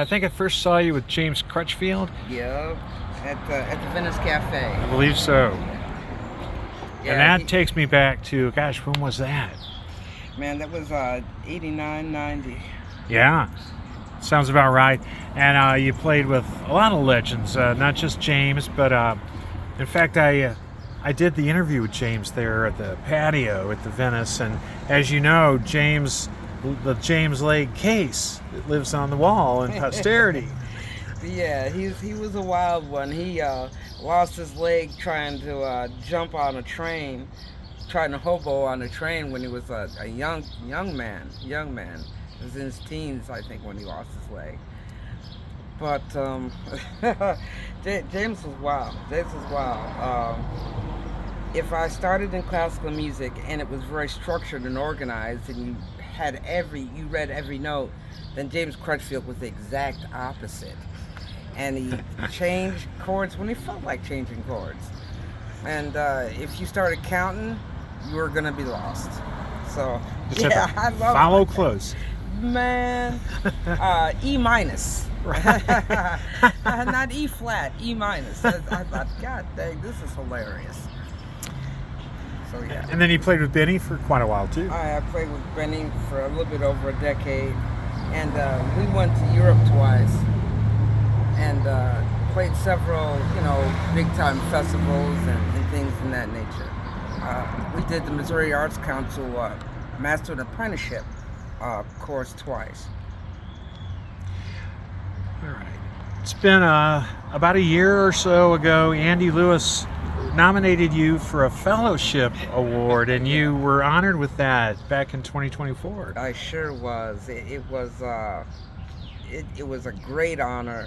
I think I first saw you with James Crutchfield. Yeah, at the Venice Cafe. I believe so. Yeah, And that takes me back to, gosh, when was that? Man, that was 89, 90. Yeah, sounds about right. And you played with a lot of legends, not just James, but in fact, I did the interview with James there at the patio at the Venice, and as you know, the James leg case lives on the wall in posterity. Yeah, he was a wild one. He lost his leg trying to jump on a train, trying to hobo on a train when he was a young man. He was in his teens, I think, when he lost his leg. But James was wild. If I started in classical music and it was very structured and organized, and you read every note, then James Crutchfield was the exact opposite. And he changed chords when he felt like changing chords. And if you started counting, you were gonna be lost. So yeah, I love follow close. Man, E minus. Not E flat, E minus. I thought, God dang, this is hilarious. So yeah. And then you played with Bennie for quite a while too. I played with Bennie for a little bit over a decade, and we went to Europe twice, and played several, big-time festivals and things in that nature. We did the Missouri Arts Council Master and Apprenticeship course twice. All right. It's been about a year or so ago, Andy Lewis nominated you for a fellowship award, and you were honored with that back in 2024. I sure was. It was a great honor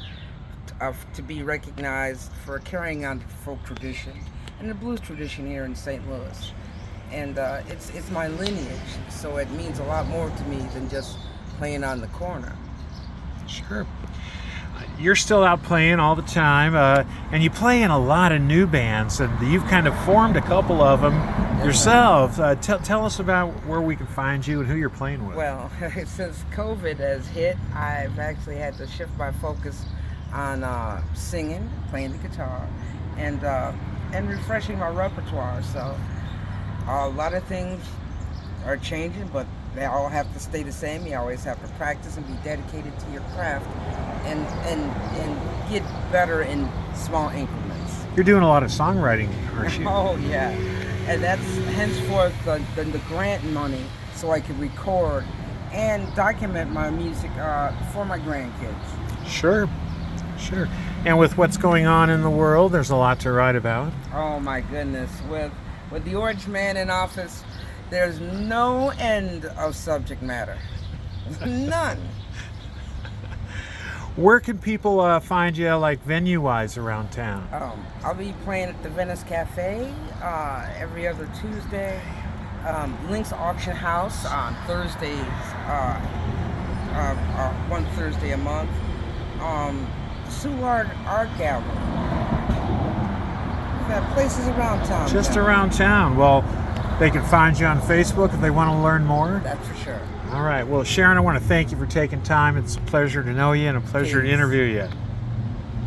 to be recognized for carrying on the folk tradition and the blues tradition here in St. Louis. And it's my lineage, so it means a lot more to me than just playing on the corner. Sure. You're still out playing all the time, and you play in a lot of new bands, and you've kind of formed a couple of them yourself. Tell us about where we can find you and who you're playing with. Well, since COVID has hit, I've actually had to shift my focus on singing, playing the guitar, and refreshing my repertoire. So a lot of things are changing, but they all have to stay the same. You always have to practice and be dedicated to your craft, and get better in small increments. You're doing a lot of songwriting, aren't you? Oh yeah, and that's henceforth the grant money, so I can record and document my music for my grandkids. Sure. And with what's going on in the world, there's a lot to write about. Oh my goodness, with the Orange Man in office, there's no end of subject matter. None. Where can people find you, like venue-wise, around town? I'll be playing at the Venice Cafe every other Tuesday. Link's Auction House on Thursdays, one Thursday a month. Soulard Art Gallery. We've got places around town. Just around town. Well, they can find you on Facebook if they want to learn more. That's for sure. All right. Well, Sharon, I want to thank you for taking time. It's a pleasure to know you and a pleasure to interview you.